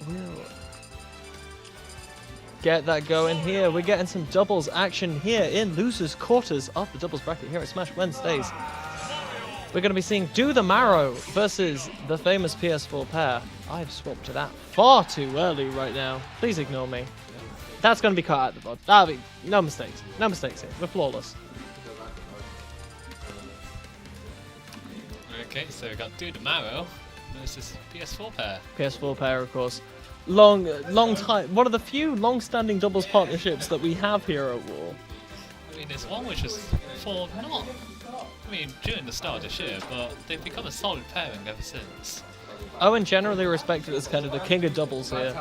will get that going here. We're getting some doubles action here in losers quarters of the doubles bracket here at Smash Wednesdays. We're going to be seeing Do the Marrow versus the famous PS4 pair. I've swapped to that far too early right now. Please ignore me. That's going to be cut out of the VOD. That'll be no mistakes. No mistakes here. We're flawless. Okay, so we've got Do the Marrow versus PS4 pair. PS4 pair, of course. Long time. One of the few long-standing doubles partnerships that we have here at War. I mean, there's one which was formed not, during the start of this year, but they've become a solid pairing ever since. Owen generally respected as kind of the king of doubles here.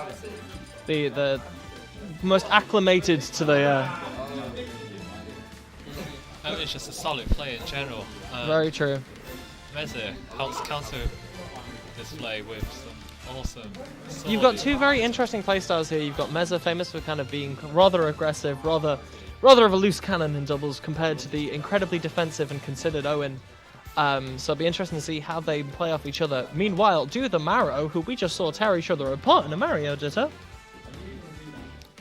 The most acclimated to the... Owen's just a solid player in general. Very true. Mezza helps counter this play with some awesome... You've got two very interesting playstyles here. You've got Mezza, famous for kind of being rather aggressive, rather of a loose cannon in doubles compared to the incredibly defensive and considered Owen. So it'll be interesting to see how they play off each other. Meanwhile, Do the Marrow, who we just saw tear each other apart in a Mario Ditto.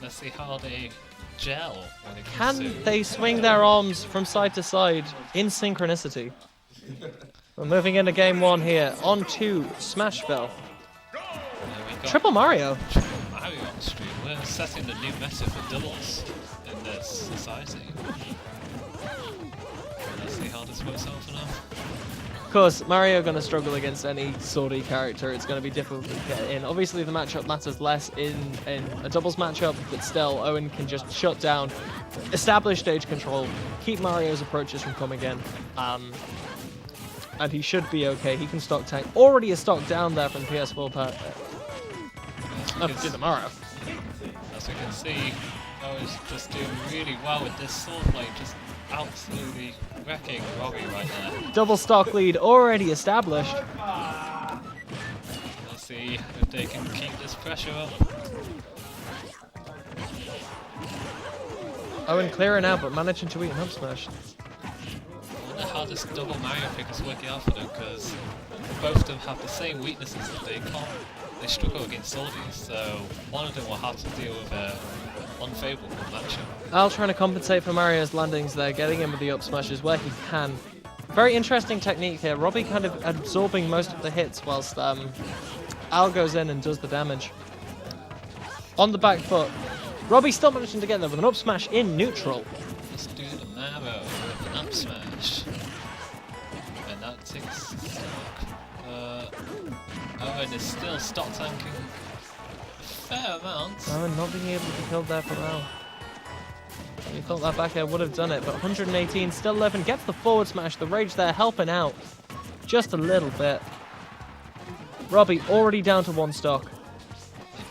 Let's see how they gel when it Can comes to... they swing their arms from side to side in synchronicity? We're moving into game one here. On to Smashville. Triple Mario. Mario on stream. We're setting the new meta for doubles in this society. Let's see how this works out for now. Of course, Mario going to struggle against any swordy character. It's going to be difficult to get in. Obviously, the matchup matters less in a doubles matchup, but still, Owen can just shut down, establish stage control, keep Mario's approaches from coming in, and he should be okay. He can stock tank. Already a stock down there from the PS4 pair. Do the Mario. As we can see, Owen's just doing really well with this sword play, just absolutely wrecking Robbie right there. Double stock lead already established. Let's see if they can keep this pressure up. Owen clearing out, but managing to eat an up smash. I wonder how this double Mario pick is working out for them, because both of them have the same weaknesses that they struggle against swordies, so one of them will have to deal with an unfavourable matchup. Al trying to compensate for Mario's landings there, getting in with the up smashes where he can. Very interesting technique here. Robbie kind of absorbing most of the hits whilst Al goes in and does the damage. On the back foot. Robbie still managing to get there with an up smash in neutral. Let's do the Marrow with an up smash. And that takes stock. Owen is still stock tanking a fair amount. Owen not being able to kill there for Al. He thought that back air would have done it, but 118, still 11, gets the forward smash. The rage there helping out just a little bit. Robbie already down to one stock.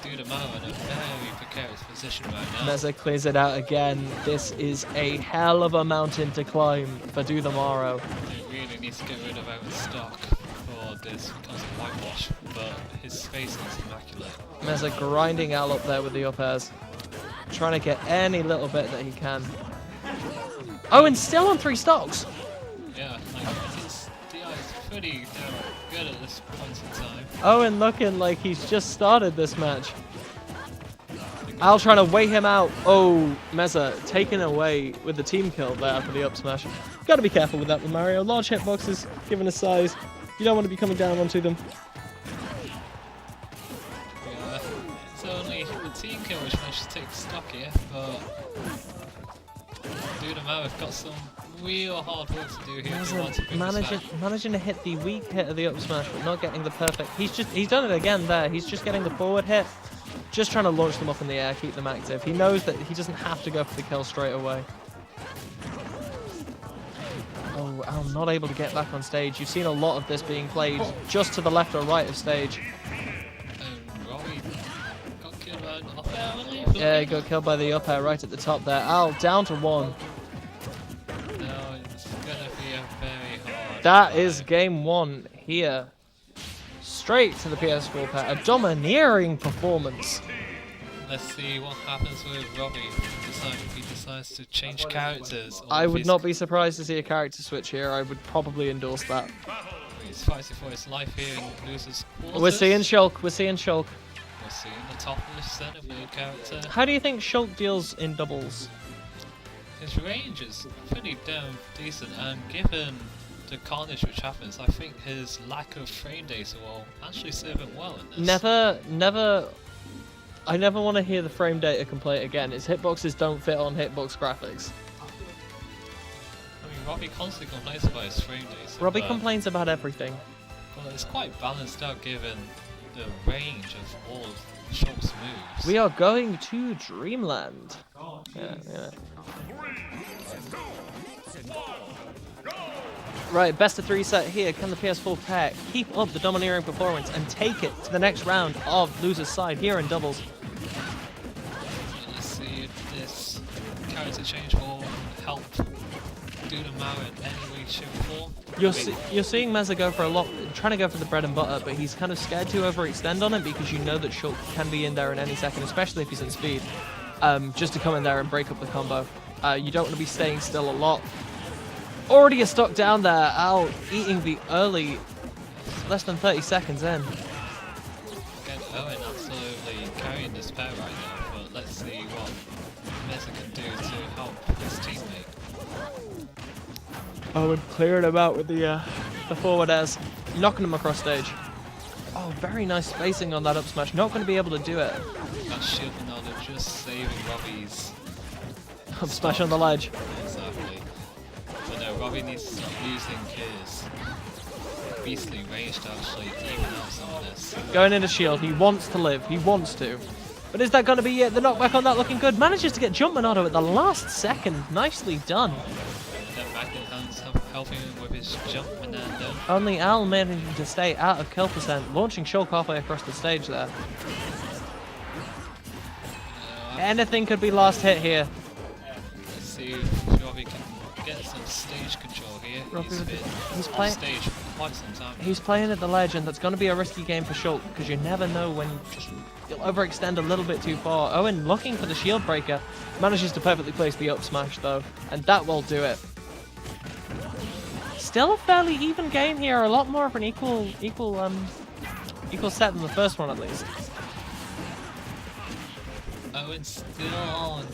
They do the Marrow in a very precarious position right now. Mezza clears it out again. This is a hell of a mountain to climb for Do the Marrow. They really need to get rid of Owen's stock for this because of whitewash, but his spacing is immaculate. Mezza grinding Al up there with the up airs. Trying to get any little bit that he can. Owen still on 3 stocks. Yeah, like his DI is pretty damn good at this point in time. Owen looking like he's just started this match. Al trying to weigh him out. Oh, Mezza taken away with the team kill there for the up smash. Got to be careful with that with Mario. Large hitboxes, given his size. You don't want to be coming down onto them. Yeah, it's only the team kill which managed to take stock here, but Do the Marrow have got some real hard work to do here. If they want to bring this back. Managing to hit the weak hit of the up smash, but not getting the perfect. He's done it again there. He's just getting the forward hit. Just trying to launch them up in the air, keep them active. He knows that he doesn't have to go for the kill straight away. Oh, Al not able to get back on stage. You've seen a lot of this being played just to the left or right of stage. Robbie got killed by an up air, wasn't he? Yeah, he got killed by the up air right at the top there. Al down to 1. No, it's gonna be a very hard That fight. is game 1 here. Straight to the PS4 pair. A domineering performance. Let's see what happens with Robbie if he decides to change characters. Or I if would he's- not be surprised to see a character switch here. I would probably endorse that. He's fighting for his life here in Losers Quarters. We're seeing Shulk. We're seeing Shulk. We're seeing the top list then of the character. How do you think Shulk deals in doubles? His range is pretty damn decent, and given the carnage which happens, I think his lack of frame data will actually serve him well in this. I never want to hear the frame data complaint again. His hitboxes don't fit on hitbox graphics. I mean, Robbie constantly complains about his frame data. Robbie complains about everything. But it's quite balanced out given the range of all of Shulk's moves. We are going to Dreamland. Yeah. Right, best of 3 set here. Can the PS4 pair keep up the domineering performance and take it to the next round of loser's side here in doubles? Let's see if this character change will help do the Mara in any way, shape, or form. You're seeing Mezza go for trying to go for the bread and butter, but he's kind of scared to overextend on it because you know that Shulk can be in there in any second, especially if he's in speed, just to come in there and break up the combo. You don't want to be staying still a lot. Already a stock down there, Al eating the early, less than 30 seconds in. Again, Owen absolutely carrying this pair right now, but let's see what Mezza can do to help his teammate. Owen clearing him out with the forward airs, knocking him across stage. Oh, very nice spacing on that up smash. Not going to be able to do it. That shield now, they're just saving Robbie's Up smash on the ledge. Exactly. But no, Robbie needs to stop using his beastly range to actually even out some of this. Going into shield, he wants to live, he wants to. But is that going to be it? The knockback on that looking good. Manages to get jump Monado at the last second. Nicely done. Then back in hands helping him with his jump Monado. Only Al managing to stay out of kill percent, launching Shulk halfway across the stage there. Anything could be last hit here. Let's see if Robbie can get some stage control here. He's been on stage for quite some time. He's playing at the ledge, and that's going to be a risky game for Shulk because you never know when you'll overextend a little bit too far. Owen looking for the shield breaker, manages to perfectly place the up smash though, and that will do it. Still a fairly even game here, a lot more of an equal set than the first one at least. Owen's still on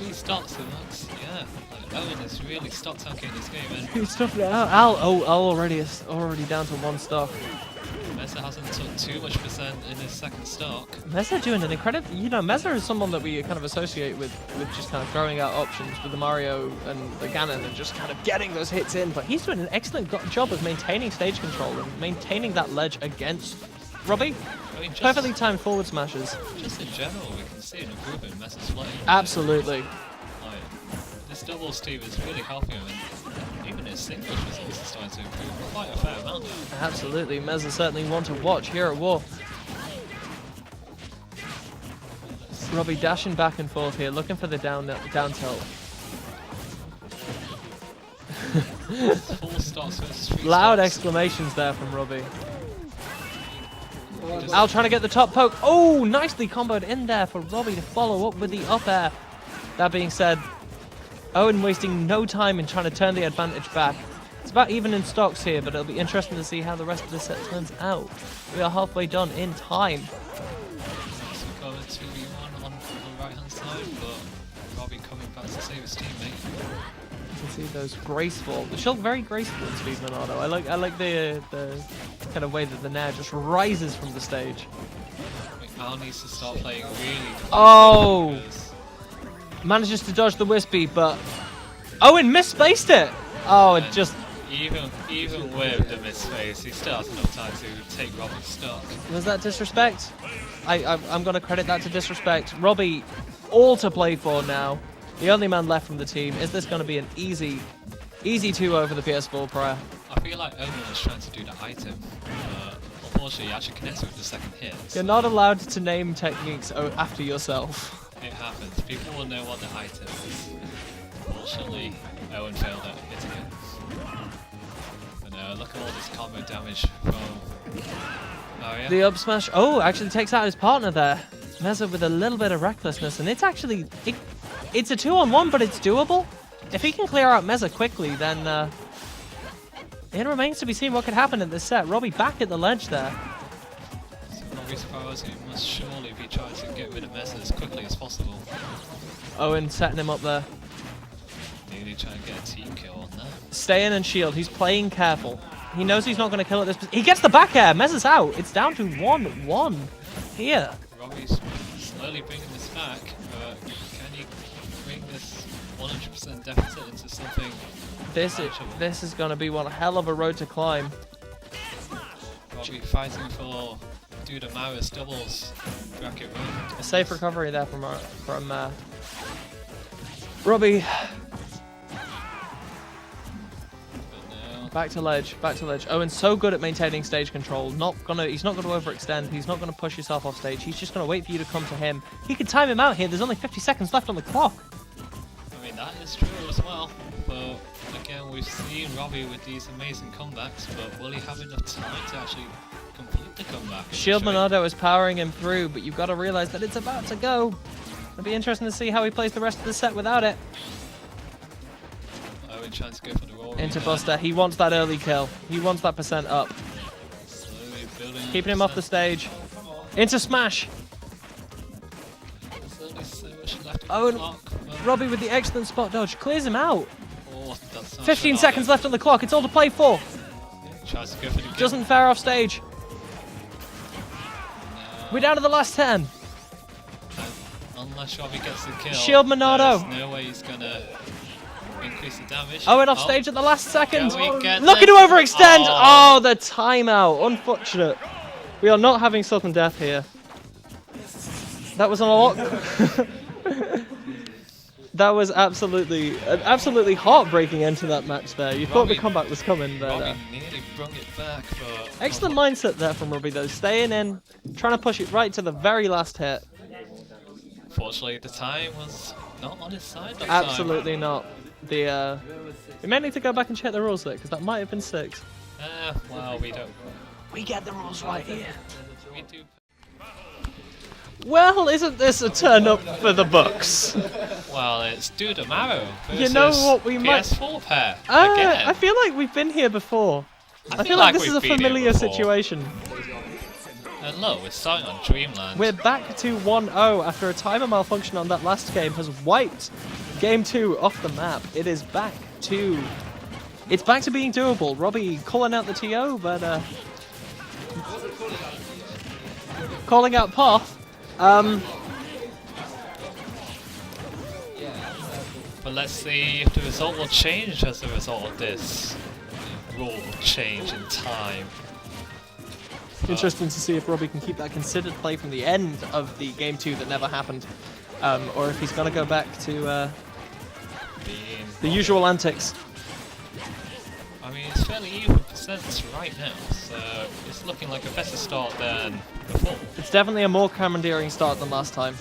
3 stocks and that's, yeah, like Owen is really stock tanking this game. And He's stuffing it out. Al already down to 1 stock. Mezza hasn't took too much percent in his second stock. Mezza doing an incredible, Mezza is someone that we kind of associate with just kind of throwing out options with the Mario and the Ganon and just kind of getting those hits in, but he's doing an excellent job of maintaining stage control and maintaining that ledge against Robbie. I mean, Perfectly timed forward smashes. Just in general, we can see an improvement in Mezza's play. Absolutely. Like, this doubles team is really helping him, and even his singles results are starting to improve quite a fair amount now. Absolutely. Mezza certainly one to watch here at War. Robbie dashing back and forth here, looking for the down tilt. 4 stocks versus 3 Loud stocks. exclamations there from Robbie. Al trying to get the top poke. Oh, nicely comboed in there for Robbie to follow up with the up air. That being said, Owen wasting no time in trying to turn the advantage back. It's about even in stocks here, but it'll be interesting to see how the rest of the set turns out. We are halfway done in time. So we've got a 2v1 on the right hand side, but Robbie coming back to save his teammate. You can see those graceful. The Shulk very graceful in Speed Monado. I like the kind of way that the Nair just rises from the stage. Al needs to start playing really close. Oh! Manages to dodge the Wispy, but Owen misspaced it! Oh, it just... Even with the misface, he still has enough time to take Robbie's stock. Was that disrespect? I'm going to credit that to disrespect. Robbie, all to play for now. The only man left from the team. Is this going to be an easy 2-0 for the PS4 Pro? I feel like Owen was trying to do the item, but unfortunately he actually connected with the second hit. So You're not allowed to name techniques after yourself. it happens. People will know what the item is. Unfortunately, Owen failed at hitting it. But look at all this combo damage from... Oh yeah. The up smash. Oh, actually takes out his partner there. Mezza with a little bit of recklessness, and it's actually... It's a 2-on-1, but it's doable. If he can clear out Mezza quickly, then it remains to be seen what could happen in this set. Robbie back at the ledge there. So Robbie Robbie's priority must surely be trying to get rid of Mezza as quickly as possible. Owen setting him up there. Nearly trying to get a team kill on that. Stay in and shield. He's playing careful. He knows he's not going to kill at this. He gets the back air. Mezza's out. It's down to 1-1 here. Robbie's slowly bringing this back, but can you bring this 100% deficit into something manageable? This is going to be one hell of a road to climb. Robbie fighting for Dudamaris doubles bracket win. A safe recovery there from Robbie. Back to ledge, back to ledge. Owen's so good at maintaining stage control. He's not gonna overextend. He's not gonna push yourself off stage. He's just gonna wait for you to come to him. He can time him out here. There's only 50 seconds left on the clock. I mean, that is true as well. But again, we've seen Robbie with these amazing comebacks, but will he have enough time to actually complete the comeback? Shield Monado is powering him through, but you've got to realize that it's about to go. It'll be interesting to see how he plays the rest of the set without it. Owen trying to go for the roll. Into Buster. He wants that early kill. He wants that percent up. Slowly building Keeping him off the stage. Into Smash. There's only so much left Oh, on the clock. Robbie with the excellent spot dodge clears him out. Oh, that's not 15 sure seconds left on the clock. It's all to play for. Tries to go for the kill. Doesn't fare off stage. No. We're down to the last 10. Unless Robbie gets the kill, Shield Monado. there's no way he's gonna increase the damage. Owen off stage at the last second. Can we get Looking to this? overextend. Oh. Oh, the timeout. Unfortunate. We are not having sudden death here. That was a lot. That was absolutely an absolutely heartbreaking end to that match there. You thought the comeback was coming, but Robbie nearly brung it back, but excellent mindset there from Robbie though. Staying in, trying to push it right to the very last hit. fortunately the time was not on his side that Absolutely not. The we may need to go back and check the rules there because that might have been 6. time. Well, we don't. We get the rules right here. We do. Well, isn't this a turn up for the Bucks? Well, it's Dudamaro versus You know what we might- PS4 pair again. I feel like we've been here before. I feel like like this is a we've been here familiar before. situation. And look, we're starting on Dreamland. We're back to 1-0 after a timer malfunction on that last game has wiped game 2 off the map. It's back to being doable. Robbie calling out the TO, but calling out Poth. But let's see if the result will change as a result of this rule change in time. Interesting to see if Robbie can keep that considered play from the end of the game 2 that never happened, or if he's going to go back to the usual antics. I mean, it's fairly even percents right now, so it's looking like a better start than before. It's definitely a more commandeering start than last time.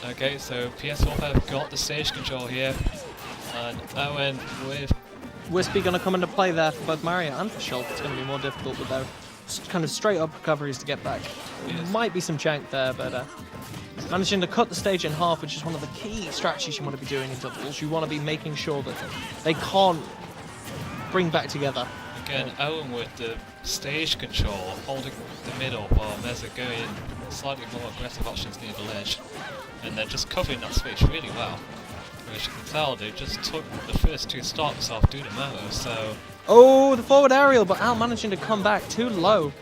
Okay, so PS4 have got the stage control here, and Owen with Wispy going to come into play there for both Mario and for Shulk. It's going to be more difficult with their kind of straight up recoveries to get back. Yes. Might be some jank there, but managing to cut the stage in half, which is one of the key strategies you want to be doing in doubles. You want to be making sure that they can't bring back together. again Owen with the stage control, holding the middle while Mezza going slightly more aggressive options near the ledge, and they're just covering that space really well. As you can tell, they just took the first 2 stocks off Dudamaro, so Oh, the forward aerial, but Al managing to come back too low.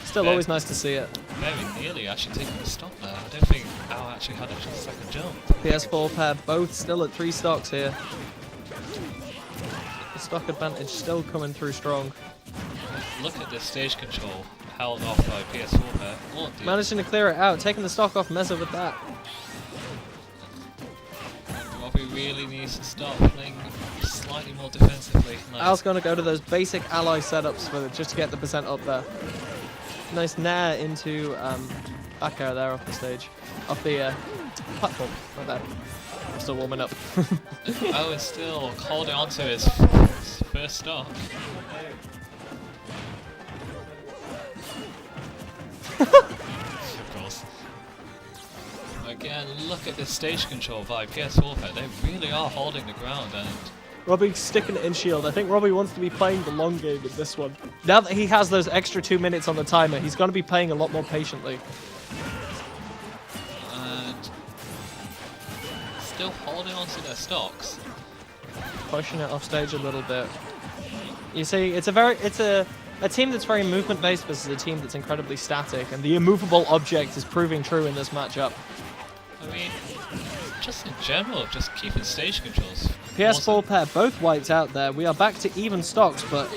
Still Yeah. always nice to see it. very nearly actually taking the stock there. I don't think Al actually had a second jump. PS4 pair both still at 3 stocks here. The stock advantage still coming through strong. Look at the stage control held off by PS4 pair. Oh, dear. Managing to clear it out, taking the stock off Mezza with that. Robbie really needs to start playing slightly more defensively. Al's going to go to those basic ally setups for just to get the percent up there. Nice nair into back air there off the stage. Off the platform. Not bad. I'm still warming up. Owen still holding on to his first stock. Of course. Again, look at the stage control by PS4 pair. They really are holding the ground, and Robbie's sticking it in shield. I think Robbie wants to be playing the long game in this one. Now that he has those extra 2 minutes on the timer, he's going to be playing a lot more patiently. And still holding on to their stocks. Pushing it off stage a little bit. You see, it's a team that's very movement based versus a team that's incredibly static, and the immovable object is proving true in this matchup. I mean, just in general, just keeping stage controls. PS4 pair both wiped out there. We are back to even stocks, but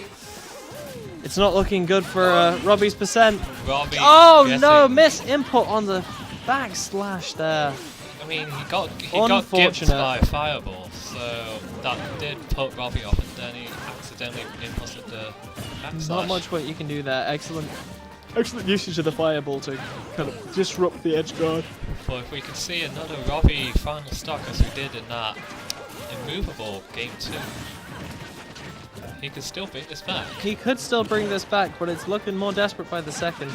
it's not looking good for Robbie's percent. Robbie Oh guessing. no, miss input on the backslash there. I mean, he got gimped by Fireball, so that did put Robbie off, and then he accidentally inputted the backslash. Not much what you can do there. Excellent usage of the Fireball to kind of disrupt the edge guard. But if we could see another Robbie final stock as we did in that immovable game 2, he could still beat this back. He could still bring this back, but it's looking more desperate by the second.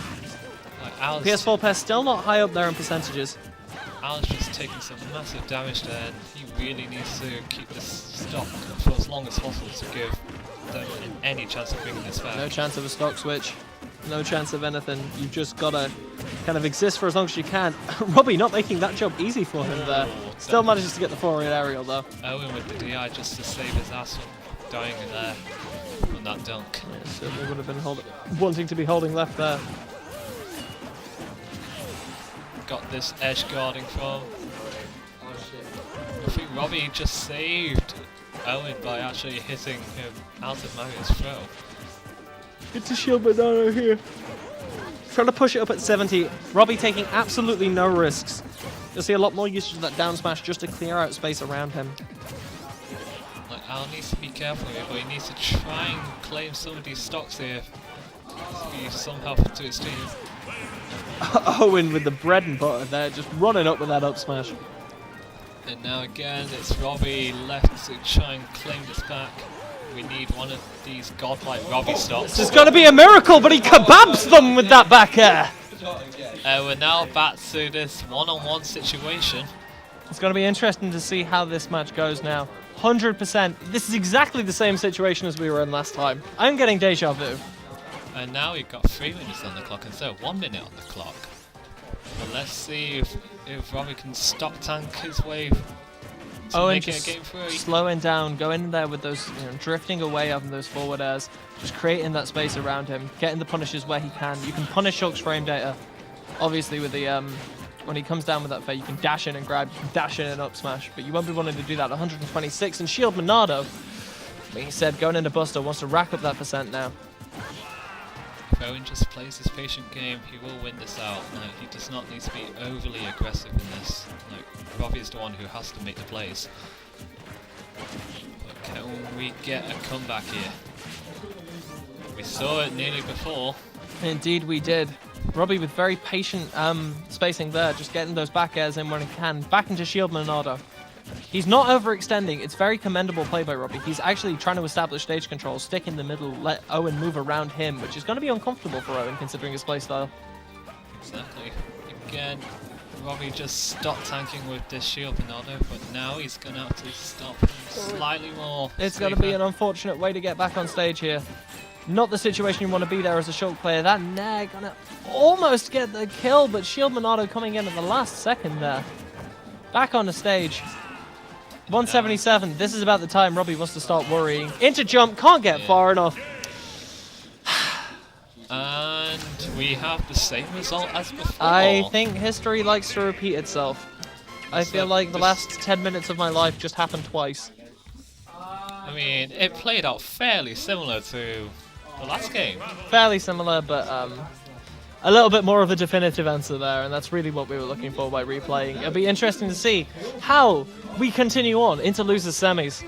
Like Al's, PS4 pair still not high up there in percentages. Al's just taking some massive damage there, and he really needs to keep this stock for as long as possible to give them any chance of bringing this back. No chance of a stock switch. No chance of anything. You've just got to kind of exist for as long as you can. Robbie not making that job easy for him there. Still manages to get the forward aerial though. Owen with the DI just to save his ass from dying in there from that dunk. Yeah, certainly would have been wanting to be holding left there. Got this edge guarding from. I think Robbie just saved Owen by actually hitting him out of Mario's throw. It's a shield banana here. Trying to push it up at 70. Robbie taking absolutely no risks. You'll see a lot more usage of that down smash just to clear out space around him. Like, Al needs to be careful here, but he needs to try and claim some of these stocks here. Be some help to his team. Owen with the bread and butter there, just running up with that up smash. And now again, it's Robbie left to try and claim this back. We need one of these godlike Robbie stocks. This is going to be a miracle, but he kebabs them with that back air. We're now back to this one-on-one situation. It's going to be interesting to see how this match goes now. 100%. This is exactly the same situation as we were in last time. I'm getting deja vu. And now we've got 3 minutes on the clock instead of 1 minute on the clock. But let's see if Robbie can stock tank his way to Owen make it just a game 3. slowing down, going in there with those, drifting away from those forward airs, just creating that space around him, getting the punishes where he can. You can punish Shulk's frame data, obviously with the when he comes down with that fair, you can dash in and grab, you can dash in and up smash, but you won't be wanting to do that. 126 and Shield Monado, being said, going into Buster, wants to rack up that percent now. If Owen just plays his patient game, he will win this out. Like, he does not need to be overly aggressive in this. Like, Robbie is the one who has to make the plays. But can we get a comeback here? We saw it nearly before. Indeed we did. Robbie with very patient spacing there, just getting those back airs in when he can. Back into Shield Monado. He's not overextending. It's very commendable play by Robbie. He's actually trying to establish stage control, stick in the middle, let Owen move around him, which is going to be uncomfortable for Owen considering his playstyle. Exactly. Again, Robbie just stopped tanking with this Shield Monado, but now he's going to have to stop slightly more. It's going to be an unfortunate way to get back on stage here. Not the situation you want to be there as a Shulk player. That Nair going to almost get the kill, but Shield Monado coming in at the last second there. Back on the stage. 177. This is about the time Robbie wants to start worrying. Into jump, can't get far enough. And we have the same result as before. I think history likes to repeat itself. I feel like the last 10 minutes of my life just happened twice. I mean, it played out fairly similar to the last game. Fairly similar, but a little bit more of a definitive answer there, and that's really what we were looking for by replaying. It'll be interesting to see how we continue on into losers semis.